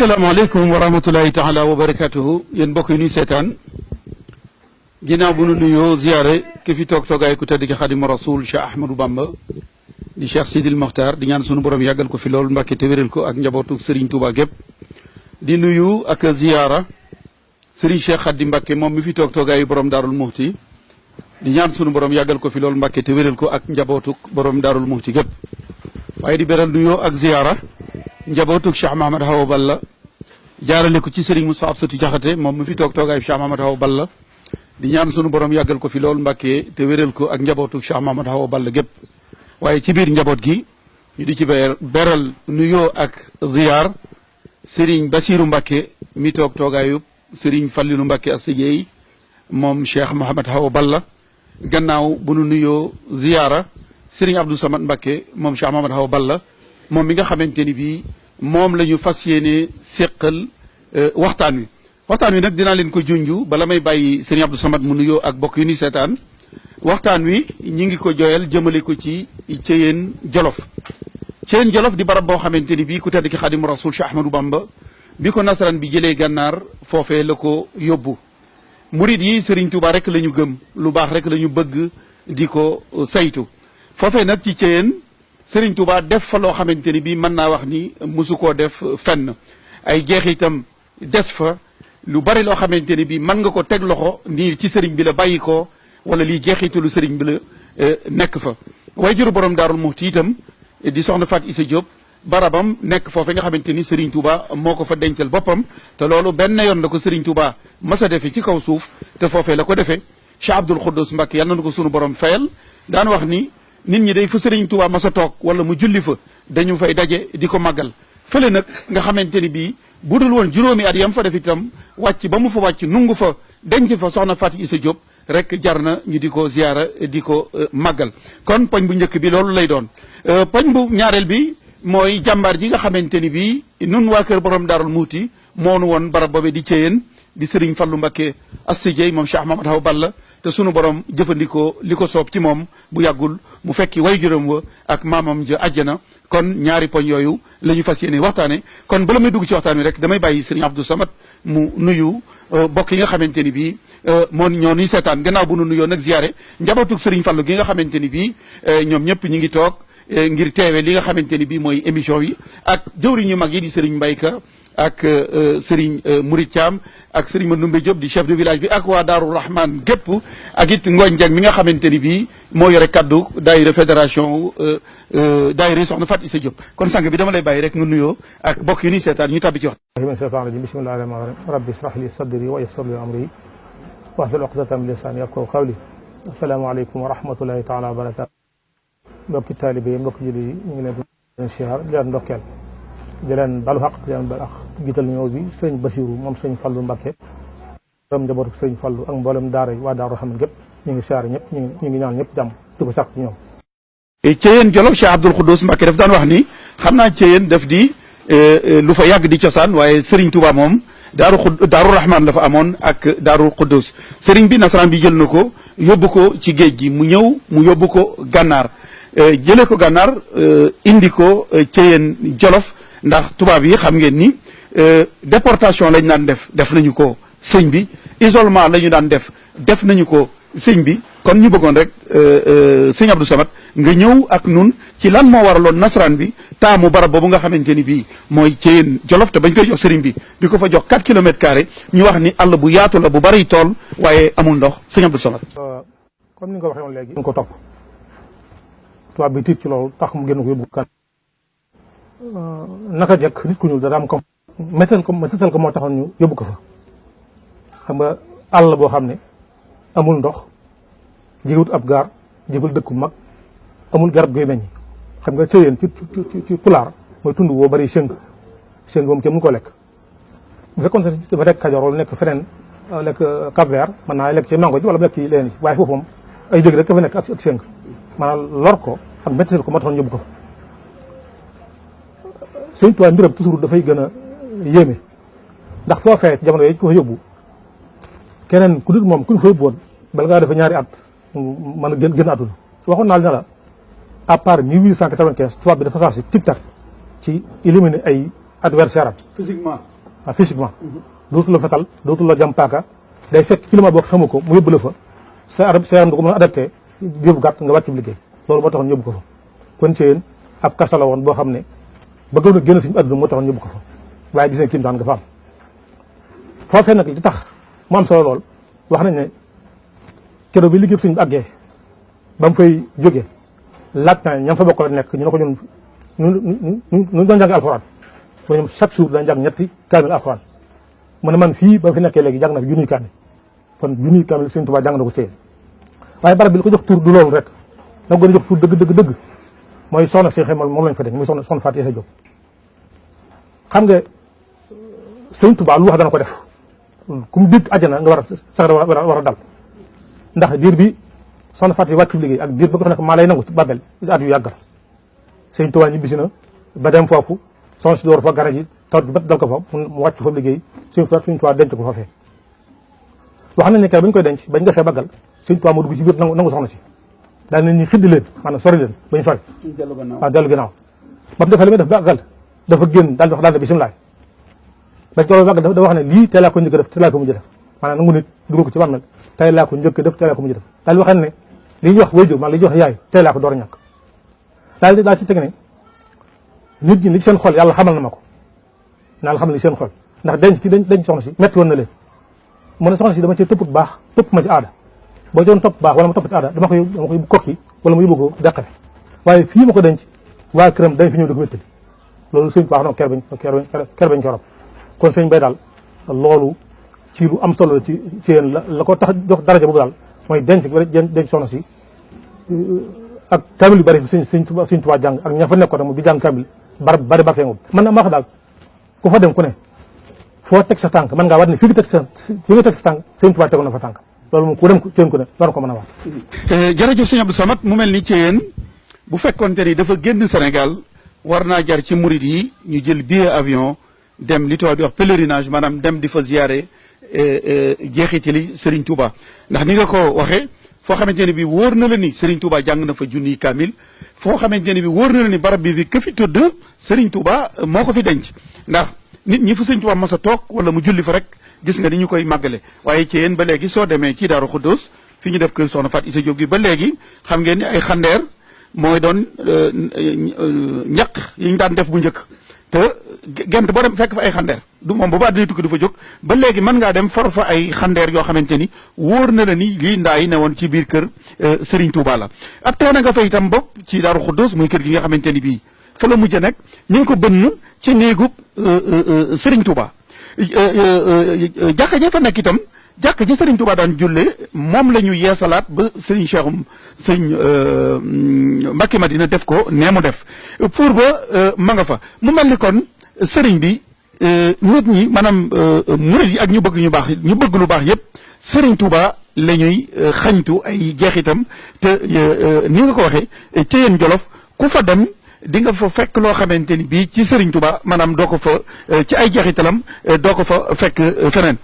asalaamaaleykum wa rahmatulahi taala wa barakatuhu yéen mbokk yi ñuy seetaan ginnaaw bu nu nuyoo ziyaare ki fi toog toogaay ku tedd ki xadimu rasul Cheikh Ahmadou Bamba di Cheikh Sidil Mokhtar di ñaan sunu borom yàggal ko fi lool Mbàkke te wéral ko ak njabootu Serigne Touba gépp di nuyu ak ziyaara Serigne Cheikh Khady Mbàkke moom mi fi toog toogaayu borom Daarul Muxti di ñaan sunu borom yàggal ko fi lool Mbàkke te wéral ko ak njabootu borom Daarul Muxti gépp waaye di beral nuyoo ak ziyaara njabootuk Cheikh Mahamad Hawa Balla jaarale ko ci Serigne Moussa Absatou Diakhaté moom mi fi toog toogaayu Cheikh Mahamad Hawa Balla di ñaan sunu borom yàggal ko fi lool Mbàkke te wéral ko ak njabootuk Cheikh Mahamad Hawa Balla gépp waaye ci biir njaboot gi ñu di ci beral nuyoo ak ziyaar Serigne Bassirou Mbàkke mi toog toogaayu Serigne Fallilou Mbàkke Assajeey moom Cheikh Mahamad Hawa Balla gannaaw bu nu nuyoo ziyaara Serigne Abdou Samad Mbàkke moom Cheikh Mahamad Hawa Balla moom mi nga xamante ni bii moom la ñu fas yéene séqal waxtaan wi nag dinaa leen ko junju bala may bàyyi Serigne Abdou Samad mu nuyoo ak bokk yu ni seetaan waxtaan wi ñi ngi ko jooyal jëmale ko ci Ceyeen Jolof Ceyeen Jolof di barab boo xamante ni bii ku tedd ki Xaadimu Rasuul Cheikh Ahmadou Bamba bi ko nasaraan bi jëlee gànnaar foofee la ko yóbbu murid yi Serigne Touba rek la ñu gëm lu baax rek la ñu bëgg di ko saytu foofee nag ci Ceyeen Serigne Touba def fa loo xamante ni bii mën naa wax ni mosu koo def fenn ay jeexitam des fa lu bari loo xamante ni bii mën nga ko teg loxo nii ci Serigne bi la bàyyi ko wala lii jeexitalu Serigne bi la nekk fa. waaye juru borom Daarul Muxti itam di soxna Faat Issa Diop barabam nekk foofu nga xamante ni Serigne Touba moo ko fa dencal boppam te loolu benn yoon la ko Serigne Touba mas a defee ci kaw suuf te foofee la ko defee Cheikh Abdoul Khoudous Mbacke yàlla na ko sunu borom fayal daan wax ni. nit ñi day fa Serigne Touba mas a toog wala mu julli fa dañu fay daje di ko màggal fële nag nga xamante ni bii bu dul woon juróomi at yam fa def itam wàcc ba mu fa wàcc nungu fa denc fa soxna Fatou Issa Diop rek jar na ñu di ko ziyaara di ko màggal kon poñ bu njëkk bi loolu lay doon poñ bu ñaareel bi mooy jàmbaar ji nga xamante ni bii nun waa kër borom Daarul Muxti moonu woon barab boobe di Ceyeen di Serigne Fallou Mbacke Assajeey moom Cheikh Mahamad Hawa Balla te sunu borom jëfandikoo li ko soob ci moom bu yàggul mu fekki way juróom wa ak maamam ja àjjana kon ñaari poñ yooyu la ñu fas yéene waxtaane kon bala may dugg ci waxtaan wi rek damay bàyyi Serigne Abdou Samad mu nuyu bokk yi nga xamante ni bii moo ñoo nuy seetaan gannaaw bu nu nuyoo nag ziyaare njabootug Serigne Fallou gi nga xamante ni bii ñoom ñëpp ñi ngi toog ngir teewe li nga xamante ni bii mooy émission yi ak jëwriñ yu mag yi di Serigne Mbayka ak Serigne Mourid Thiam ak Serigne Mandoumbe Diop di chef de village bi ak waa Daaru Rahman gépp ak it Ngooñ Dieng mi nga xamante ni bii moo yore kaddu daayira fédération daayira soxna Fatou Issa Diop kon sànq bi dama lay bàyyi rek nga nuyoo ak bokk yi ni seetaan ñu tàbbi ci wax bismillahi rahmaani rahim rabbi israh li sadri wa yassir li amri wahlul uqdatan min lisani yafqahu qawli asalaamaaleykum wa rahmatullahi taala wa barakatu mbokki taalibe yi mbokki julli yi ñu ngi leen siyaar di leen ndokkeel di leen balu xaq di leen bal ak jiital ñëw bi sëriñ Bassirou moom sëriñ Fallou Mbacke borom njabootu sëriñ Fallou ak mboolem daara yi waa Daaru Rahman gépp ñu ngi siyaare ñëpp ñu ngi ñaan ñëpp jàmm di ko sàkk ci ñoom Ceyeen Jolof Cheikh Abdoul Khoudous Mbacke daf daan wax ni xam naa Ceyeen daf di lu fa yàgg di cosaan waaye Serigne Touba moom Daaru Rahman la fa amoon ak Daaru Khoudous Serigne bi nasaraan bi jël na ko yóbbu ko ci géej gi mu ñëw mu yóbbu ko gànnaar jëlee ko gànnaar indi ko Ceyeen Jolof ndax tubaab yi xam ngeen ni déportation lañ daan def nañu ko sëñ bi isolement la ñu daan def nañu ko sëñ bi kon ñu bëggoon rek sëñ Abdou Samad nga ñëw ak nun ci lan moo waraloon nasaraan bi taamu barab boobu nga xamante ni bii mooy Ceyeen Jolof te bañ koy jox sëriñ bi di ko fa jox 4 kilomètres carrés ñu wax ni àll bu yaatu la bu bari tool waaye amul ndox sëñ Abdou Samad. comme ni nga ko waxee woon léegi. ñu ko topp tubaab bi tiit ci loolu tax mu génn ko yóbbu kan. naka jekk nit ku ñuul dara am ko méttal ko moo taxoon ñu yóbbu ko fa xam nga àll boo xam ne amul ndox jigewut ab gaar jigul dëkku mag amul garab goy meññ xam nga Ceyeen ci pulaar mooy tund woo bari sëng moom kenn mënu ko lekk bu fekkoon ne dafa nekk Kajoor wala nekk feneen lekk Cap-Vert mën naa lekk ci mango ji wala lekk ci leneen waaye foofu moom ay dëgg rek dafa nekk ak sëng maanaam lor ko ak méttal ko moo taxoon yóbbu ko fa Sëñ Tuubaa mbiram toujours dafay gën a yéeme ndax foo fee jamono yooyu ko fa yóbbu keneen ku dul moom ku ñu fa yóbbu woon bala ngaa defe ñaari at mën a gën àdduna waxoon naa la ne la à part 1895 tubaab bi dafa saa si tic-tac ci éliminer ay adversaire am physiquement dootu la fetal dootu la jam paaka day fekk climat boo xamu ko mu yóbbu la fa sa yaram du ko mën a adapté diir bu gàtt nga wàccu liggéey loolu moo taxoon yóbbu ko fa kon ci yéen ab kasa la woon boo xam ne bëggoon a génn suñu àdduna moo taxoon yóbbu ko fa waaye gis nga kim daan nga fa am foofee nag li tax mu am solo lool wax nañ ne keroog bi liggéey suñu àggee ba mu fay jógee laaj na ñam fa bokk la nekk ñu ne ko ñun doon jàng alxuraan mu ne ñoom chaque jour dañ jàng ñetti kaamil alxuraan mu ne man fii ba mu fi nekkee léegi jàng na fi junniy kaamil kon junniy kaamil Sëriñ Tuubaa jàng na ko ci waaye barab bi li ko jox tur du loolu rek da nga gën a jox tur dëgg mooy soxna si xëy moom lañ fa denc muy soxna Fatou Issa Diop xam nga Sëriñ Tuubaa lu wax dana ko def ku mu dégg àjjana nga war a sax war a dal ndax diir bi soxna Fatou yi wàccu liggéey ak diir ba ko fa nekk maa lay nangu Babel at yu yàggal Sëriñ Tuubaa ñibbisi na ba dem foofu soxna si door fa gane ji tawat bi ba dal ko fa mu wàcc fa liggéey Sëriñ Tuubaa denc ko foofee wax nañ ne kay bañ koy denc bañ gasee baggal Sëriñ Tuubaa moo dugg ci biir nangu soxna si daal nañ ñi xiddi leen maanaam sori leen ba ñu sori waaw dellu gannaaw ba mu defee li muy def baggal dafa génn daal di wax daal ne bisimilah bañ ko baggal dafa wax ne lii tey laa ko njëkk a def tey laa ko mujj def maanaam nangu nit dugal ko ci bàmmeel tey laa ko njëkk a def tey laa ko mujj def daal di waxee ne li ñuy wax wayjur maanaam li ñuy wax yaay tey laa ko door a ñàkk daal ci teg ne nit ñi li seen xol yàlla xamal na ma ko naa la xamal li seen xol ndax denc soxna si metti woon na leen mu ne soxna si dama ci tëpp baax tëpp ma ci aada boo doon topp baax wala ma topp ci aada dama koy kokki wala ma yóbbu ko deqale waaye fii ma ko denc waa këram dañ fi ñëw di ko wéttali loolu sëñ baax na ker bañ ko rob kon sëñ bay daal loolu ci lu am solo ci yéen la ko tax jox daraja boobu daal mooy denc soxna si ak kamil yu bari sëñ Tuubaa jàng ak ña fa nekkoon tam bi jàng kamil bari barke moom man na ma wax daal ku fa dem ku ne foo teg sa tànk man ngaa war ne fi nga teg sa tànk sëñ Tuubaa tegoon na fa tànk loolu moom ku dem ceen ku ne war ko mën a wax jërëjëf sëñ Abdou Samad mu mel ni ci yéen bu fekkoonte ni dafa génn Sénégal war naa jar ci murid yi ñu jël billet avion dem li tubaab di wax pèlerinage maanaam dem di fa ziyaare jeexitali Serigne Touba ndax ni nga ko waxee foo xamante ne bi wóor na la ni Serigne Touba jàng na fa junniy kaamil foo xamante ne bi wóor na la ni barab bi fi ka fi tudd Serigne Touba moo ko fi denc ndax nit ñi fu Serigne Touba mas a toog wala mu julli fa rek gis nga ni ñu koy màggale waaye ci yéen ba léegi soo demee ci Daaru Xuddoos fi ñu def kër soxna Fatou Issa Diop gi ba léegi xam ngeen ni ay xandeer mooy doon ñaq yi ñu daan def bu njëkk te gent boo dem fekk fa ay xandeer du moom boobu àddina tukki du fa jóg ba léegi mën ngaa dem for fa ay xandeer yoo xamante ni wóor na la ni lii ndaa yi ne woon ci biir kër Serigne Touba la ab teena nga fa itam bopp ci Daaru Xuddoos muy kër gi nga xamante ni bii fa la mujj nekk ñu ngi ko bënn ci néegub Serigne Touba jàkka ja fa nekk itam jàkka ja Serigne Touba daan jullee moom la ñu yeesalaat ba Serigne Cheikhoum Serigne Mbacké Madina def ko nee mu def pour ba ma nga fa mu mel ni kon Serigne bi nit ñi maanaam murid yi ak ñu bëgg lu baax yëpp Serigne Touba la ñuy xañtu ay jeexitam te ni nga ko waxee ca yéen Jolof ku fa dem di nga fa fekk loo xamante ni bii ci Serigne Touba maanaam doo ko fa ci ay jeexitalam doo ko fa fekk feneen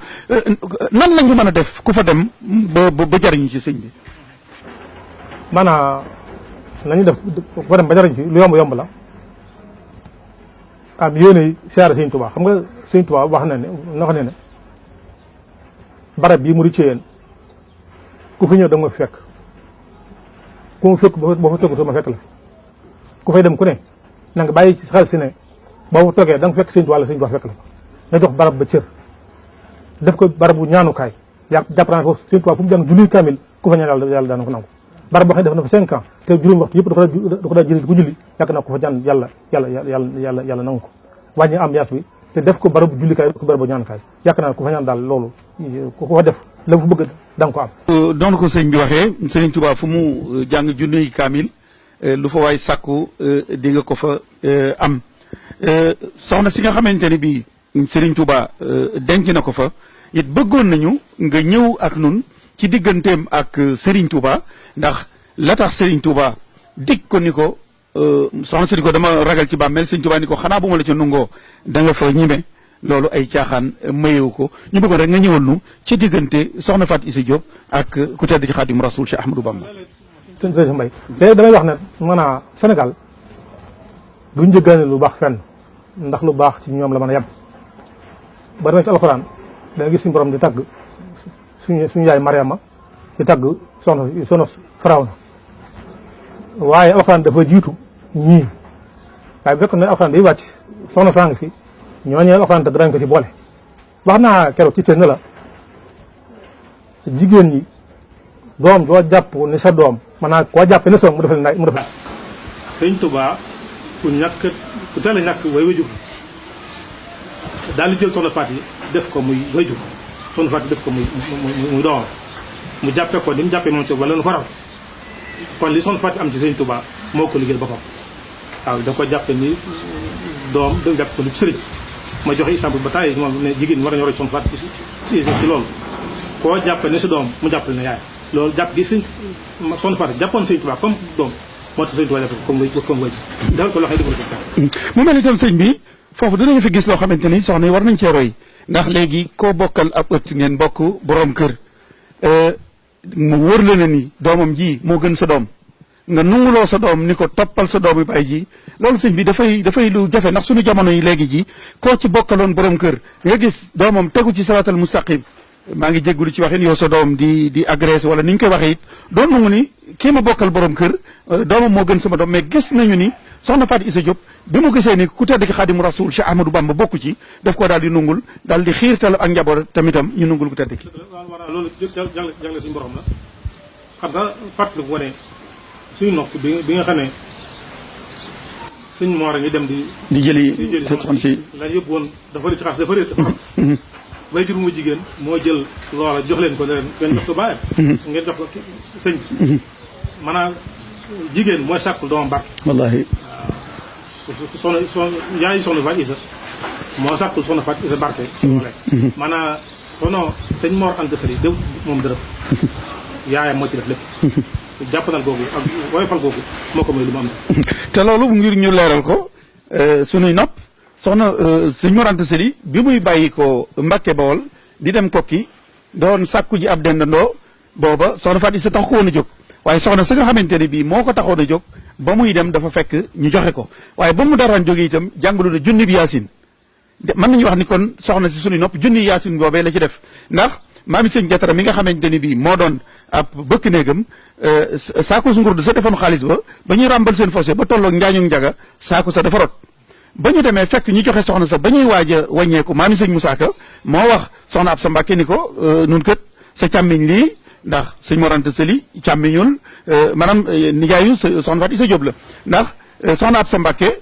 nan la ñu mën a def ku fa dem ba jariñu ci sëñ bi. maanaam nañu def ku fa dem ba jariñu ci lu yomb la am yéene siyaare Serigne Touba xam nga Serigne Touba wax na ne barab bii mu di ci yéen ku fi ñëw da nga ma fekk ku ma fekk boo fa tëggatoo ma fekk la. ku fay dem ku ne na nga bàyyi ci xel si ne boo fa toogee da nga fekk Sëñ Tuubaa Sëñ Tuubaa fekk la nga jox barab ba cër def ko barabu ñaanukaay jàpp naa foofu Sëñ Tuubaa fu mu jàng junniy kaamil ku fa ñaan yàlla daan ko nangu barab boo xam ne def na fa 5 ans te juróomi waxtu yëpp da ko daa jëlee ko julli yàgg naa ko fa ñaan yàlla nangu ko wàññi ambiance bi te def ko barabu jullikaay ko barabu ñaanukaay yàgg naa ku fa ñaan daal loolu ku ko fa def la fu bëgg da nga ko am doon ko sëñ bi waxee Sëñ Tuubaa fu mu jàng junniy kaamil lu fa waay sàkku di nga ko fa am soxna si nga xamante ne bii Serigne Touba denc na ko fa it bëggoon nañu nga ñëw ak nun ci digganteem ak Serigne Touba ndax la tax Serigne Touba dig ko ni ko soxna si ni ko dama ragal ci bàmmeel Serigne Touba ni ko xanaa bu ma la ca nungoo da nga fa ñime loolu ay caaxaan mayewu ko ñu bëggoon rek nga ñëwal nu ci diggante soxna Fatou Issa Diop ak ku tedd ci Xaadimu Rasuul Cheikh Ahmadou Bamba. sëñ Mbaye léegi damay wax ne maanaam Sénégal duñ jëggaane lu baax fenn ndax lu baax ci ñoom la mën a yem bari na ci alxuraan da nga gis suñu borom di tagg suñu yaay Mariama di tagg soxna Firawna waaye alxuraan dafa jiitu ñii waaye bu fekkoon ne alxuraan day wàcc soxna saa ngi fi ñooñu alxuraan tagg dañ ko ci boole. wax naa keroog ci seen ne la jigéen ñi doom doo jàpp ni sa doom maanaam koo jàppee ne soom mu defal mu defal. Sëñ Tuubaa ku teel a ñàkk way wajur daal di jël soxna Faat yi def ko muy wajur soxna Faat yi def ko muy doomam mu jàppee ko ni mu jàppee moom ci wala nu ko raw kon li soxna Faat yi am ci Sëñ Tuubaa moo ko liggéeyal boppam waaw da ko jàppe ni doom da jàpp ko lu sëriñ ma joxe exemple ba tàyyi moom ne jigéen war nañu roy soxna Faat ci loolu koo jàppe ne si doom mu jàppale ne yaay loolu jàpp gi sëñ soxna Faat jàppoon Sëñ Tuubaa comme doom moo tax Sëñ Tuubaa def comme wajur defal ko loo xam ne defal ko mu mel ni tam sëñ bi foofu dinañu fi gis loo xamante ni soxna yi war nañ cee roy ndax léegi koo bokkal ab ëtt ngeen bokk borom kër mu wóor la ne ni doomam ji moo gën sa doom nga nunguloo sa doom ni ko toppal sa doomi baay ji loolu sëñ bi dafay lu jafe ndax suñu jamono yi léegi ji koo ci bokkaloon borom kër nga gis doomam tegu ci siraatal mustaqim maa ngi jéggulu ci waxin yow sa doom di agressé wala ni ñu koy waxee it doon nangu ni kii ma bokkal borom kër doomam moo gën sama doom mais gis nañu ni soxna Faat Isa Diop bi mu gisee ni ku tedd ki Xaadimu Rasuul Cheikh Ahmadou Bamba bokku ci daf ko daal di nungul daal di xiirtal ak njaboot tamitam ñu nungul ku tedd ki. waaw loolu jàngale suñu borom la xam nga fàttali ko wane suñu nopp bi nga xam ne suñu moor a ngi dem di jëli soxna si la yóbbu woon dafa ci xas dafa réer bay jur mu jigéen moo jël loola jox leen ko ne leen ngeen jox ko bàyyam ngeen jox ko sëñ bi maanaam jigéen mooy sàkkul doomam barke wallaahi waaw soxna yaayu soxna Faat Isa moo sàkkul soxna Faat Isa barke maanaam sono sëñ Mor Anta Sali déw moom dërëm yaayam moo ci def lépp jàppandal googu ak woyofal googu moo ko may lu mu am te loolu ngir ñu leeral ko sunuy nopp soxna sëñ Mor Anta Sali bi muy bàyyi ko Mbàkke Bawol di dem kokki doon sàkku ji ab dendandoo booba soxna Faat Isa tax ko woon a jóg waaye soxna sa nga xamante ne bii moo ko taxoon a jóg ba muy dem dafa fekk ñu joxe ko waaye ba mu daraan jóge itam jàngalu na junni bi yaasin mën nañu wax ni kon soxna si suñu nopp junni yaasin boobee la ci def ndax maami sëñ Jatara mi nga xamante ni bii moo doon ab bëkk néegam saako su nguur sa defoon xaalis ba ñuy ràmbal seen fossé ba tolloog njaañu njaga saako sa dafa rot ba ñu demee fekk ñu joxe soxna sa ba ñuy waaj a wàññeeku maami sëñ Musaa Ka moo wax soxna ab sa Mbàkke ni ko nun kët sa càmmiñ lii ndax sëñ Mor Anta Sali càmmiñul maanaam nijaayu soxna Faat Isa Jóob la ndax soxna ab sa Mbàkke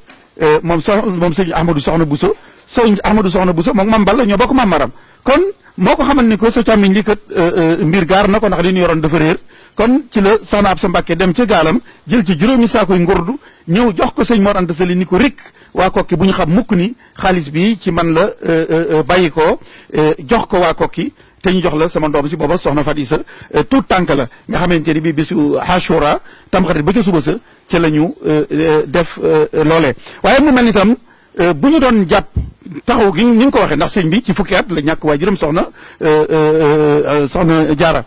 moom sëñ Ahmadou Soxna Bousso sëñ Ahmadou Soxna Bousso moom mam Balla ñoo bokk mam Maram kon moo ko xamal ni ko sa càmmiñ li kat mbir gaar na ko ndax li ñu yoroon dafa réer kon ci la soxna ab sa Mbàkke dem ca gaalam jël ci juróomi saakoy ngurdu ñëw jox ko sëñ Mor Anta Sali ni ko rik waa kokki bu ñu xam mukk ni xaalis bi ci man la bàyyi ko jox ko waa kokki te ñu jox la sama doom si booba soxna Faat Isa tout tànk la nga xamante ni bii bisu Ashura tamxarit ba ca suba sa ci la ñu def loolee waaye mu mel ni tam bu ñu doon jàpp taxaw gi ni nga ko waxee ndax sëñ bi ci fukki at la ñàkk waajuram soxna Jaara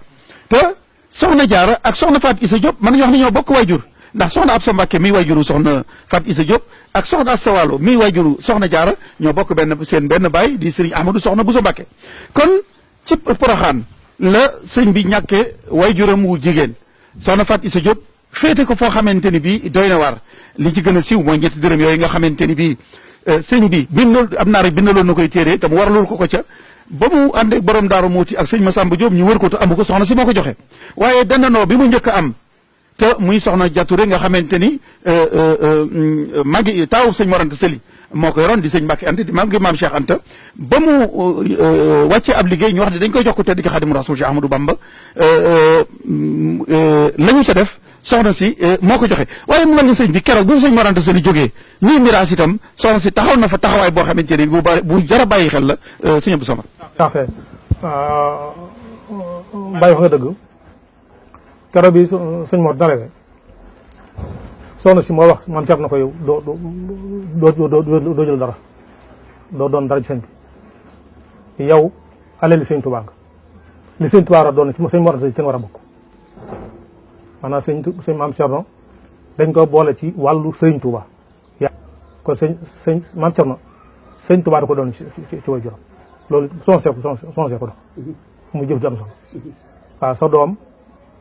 te soxna Jaara ak soxna Faat Isa Diop mën nañu wax ni ñoo bokk waajur ndax soxna Absa Mbàkke miy waajuru soxna Faat Isa Diop ak soxna Asta Waalo miy waajuru soxna Jaara ñoo bokk benn baay di sëriñ Ahmadou Soxna Bousso Mbàkke kon ci Poroxaan la sëñ bi ñàkkee waajuram wu jigéen soxna Faat Isa Diop féete ko foo xamante ni bii doy na waar li ci gën a siiw mooy ñetti dërëm yooyu nga xamante ni bii sëñ bi bindal am naar bindaloon na koy téere te mu waraloon ko ca ba mu ànd ak borom Daaru Muuti ak sëñ Masamba Diop ñu wër ko te amu ko soxna si moo ko joxe waaye dandanoo bi mu njëkk a am te muy soxna Jature nga xamante ni magi taawu sëñ Mor Anta Sali moo ko yoroon di sëñ Mbàkke Anta di maam Cheikh Anta ba mu wàccee ab liggéey ñu wax ne dañ koy jox ko tedd ki Xaadimu Rasuul Cheikh Ahmadou Bamba la ñu ca def soxna si moo ko joxe waaye mu mel ni sëñ bi keroog bu sëñ Mor Anta Sali jógee nii miraas itam soxna si taxaw na fa taxawaay boo xamante ni bu jar a bàyyi xel la sëñ Abdou Samad. parfait bàyyi fa nga dëgg keroog bi sëñ Mor dalewee soxna si moo wax man car na ko yow doo jël dara doo doon dara ci sëñ bi yow alali sëñ Tuubaa nga li sëñ Tuubaa war a doon ci sëñ Mor Anta Sali ci war a bokk maanaam sëñ maam Cerno dañ ko boole ci wàllu sëñ Tuubaa yaa kon sëñ maam Cerno sëñ Tuubaa da ko doon ci way juróom loolu sonsé ko dox mu jëf ju am solo waaw sa doom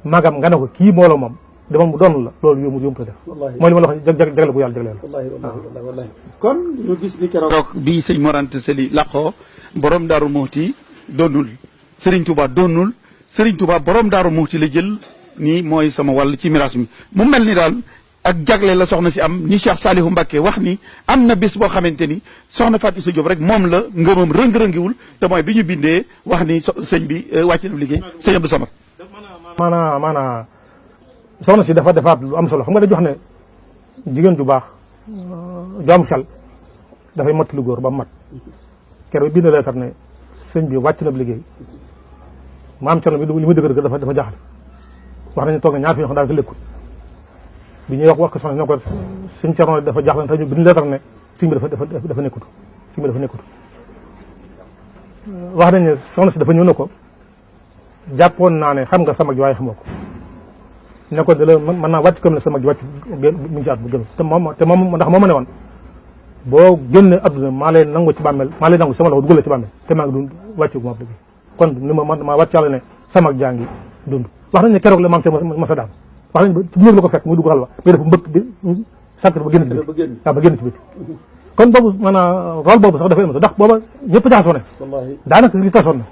magam nga ne ko kii moo la moom dama mu doon la loolu yomb ko def mooy li ma la wax jagle ko yàlla jagleel wallahi kon ñu gis ni keroog bi sëñ Mor Anta Sali laqoo borom Daaru Muxti doonul Serigne Touba doonul Serigne Touba borom Daaru Muxti la jël nii mooy sama wàll ci miraas mi mu mel ni daal ak jagle la soxna si am ni Cheikh Salihu Mbacké wax ni am na bés boo xamante ni soxna Fatou Issa Diop rek moom la ngëmam rëng-rëngiwul te mooy bi ñu bindee wax ni sëñ bi wàcc na liggéey sëñ Abdou Samad maanaam soxna si dafa defaat lu am solo xam nga dañu wax ne jigéen ju baax ju am xel dafay mat lu góor ba mat keroog bind leetar ne sëñ bi wàcc na liggéey maam Cerno bi li muy dëgër dafa jaaxle wax nañu toog na ñaar fi ñoo xam daal ko lekkul bi ñuy wax ko soxna ñoo ko sëñ Cerno dafa jaaxle te ñu bind leetar ne sëñ bi dafa nekkutu sëñ bi dafa nekkutu wax nañ ne soxna si dafa ñëw na ko jàppoon naa ne xam nga sama ji waaye xamoo ko ne ko de la mën naa wàcc comme ne sama ji wàcc mu ngi ci at bu gën te moom ndax moo ma ne woon boo génne adduna maa lay nangu ci bàmmeel maa lay nangu sama loxo dugal la ci bàmmeel te maa ngi dund wàccu ma liggéey kon ni ma wàcc yàlla ne sama jaa ngi dund wax nañ ne keroog la maam te masa daan wax nañ ci néeg la ko fekk muy dugg xalwa mais dafa mbëkk bi sàkk ba génn ci biti waaw ba génn ci biti kon boobu maanaam rôle boobu sax dafay am ndax booba ñëpp jaxasoo ne daanaka li tasoon na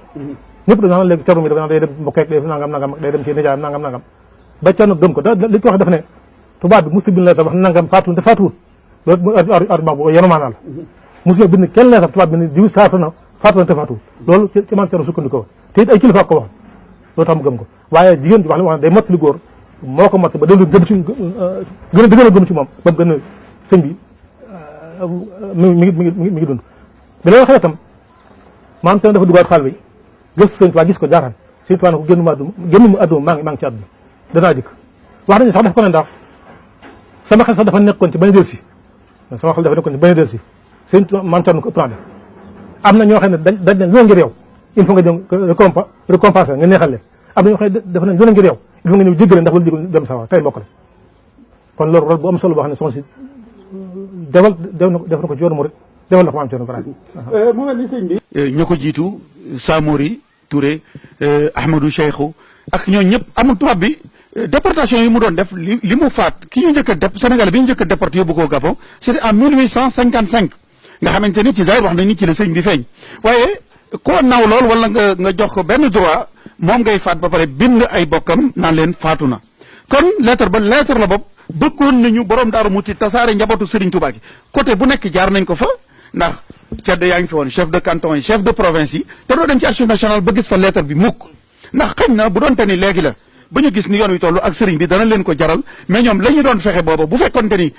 ñëpp dañu naan léegi Cerno mi dafa naan day dem mbokkeek day nangam day dem ci nijaayam nangam ba Cerno gëm ko li ko wax def ne tubaab bi musta bind leetar wax nangam faatuwul te faatuwul loolu mooy argument bu yenu maanaa la musu bind kenn leetar tubaab bi ne diw faatu na te faatuwul loolu ci maam Cerno sukkandikoo te it ay kilifa ko wax loolu tax mu gëm ko waaye jigéen ji wax ne day mottali góor moo ko mott ba dellu gëm ci gën a gëm ci moom ba mu gën a sëñ bi mi ngi dund bi loolu xew itam maam Cerno dafa duggaat xaal bi gëstu sëñ Tuubaa gis ko jaaxal sëñ Tuubaa ne ko génn mu àdduna maa ngi ci àdduna danaa jëkk wax nañu sax daf ko ne ndax sama xel sax dafa nekkoon ci bañ a del si sama xel dafa nekkoon ci bañ a del si sëñ Tuubaa maam Cerno ko ëpp naa def am na ñoo xam ne dañ ne lu ngir yow il faut nga ñëw récompenser nga neexal leen am na ñoo xam ne dafa ne lu ngir yow il faut nga ñëw jéggale ndax wala jég dem sawa tey mbokk la kon loolu rôle bu am solo boo xam ne soxna si def na ko ci yoonu murid defal na ko maam Cerno mu mel ni sëñ bi ñoo ko jiitu Samori Touré Ahmadou Cheikhou ak ñooñu ñëpp amul tubaab bi déportation yi mu doon def li mu faat ki ñu njëkk a Sénégal bi ñu njëkk a déporté yóbbu ko Gabon c'était en 1855 nga xamante ni ci zahir wax nañ ni ci la sëñ bi feeñ waaye koo naw lool wala nga jox ko benn droit moom ngay faat ba pare bind ay bokkam naan leen faatu na kon lettre la bopp bëggoon nañu borom Daaru Muxti tasaare njabootu Serigne Touba gi côté bu nekk jaar nañ ko fa ndax ceddo yaa ngi fi woon chef de canton yi chef de province yi te doo dem ci archive nationale ba gis fa lettre bi mukk ndax xañ na bu doon te ni léegi la ba ñu gis ni yoon wi toll ak sëriñ bi dana leen ko jaral mais ñoom la ñu doon fexe booba bu fekkoon te ni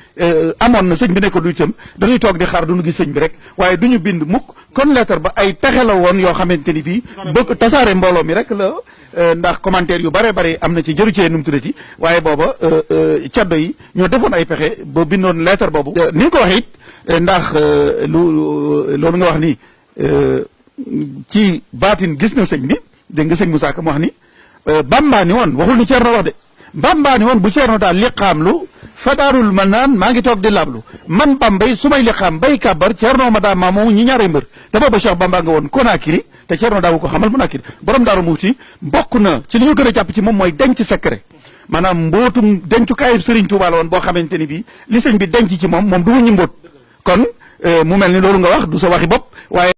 amoon na sëñ bi nekk du itam dañuy toog di xaar duñu gis sëñ bi rek waaye du ñu bind mukk kon lettre ba ay pexe la woon yoo xamante ni bii bëgg tasaare mbooloo mi rek la ndax commentaire yu bare bare am na ci jëru cee nu mu tuddati waaye booba caddo yi ñoo defoon ay pexe ba bindoon lettre boobu ni nga ko waxee it ndax loolu nga wax ni ci baatin gis na sëñ bi dégg nga sëñ Moussa Ka mu wax ni Bamba ni woon waxul ni Cerno wax de Bamba ni woon bu Cerno daal liqaamlu fadaarul man naan maa ngi toog di lablu man Bambay su may liqaam bay kàbbar Cerno ma daa maa moom ñi ñaaree mbër te booba Cheikh Bamba nga woon Conakry te Cerno daawu ko xamal Conakry borom Daaru Muxti bokk na ci li ñu gën a jàpp ci moom mooy denc secret maanaam mbootum dencukaayu Serigne Touba la woon boo xamante ni bii li sëñ bi denc ci moom du wuñu mbóot kon mu mel ni loolu nga wax du sa waxi bopp waaye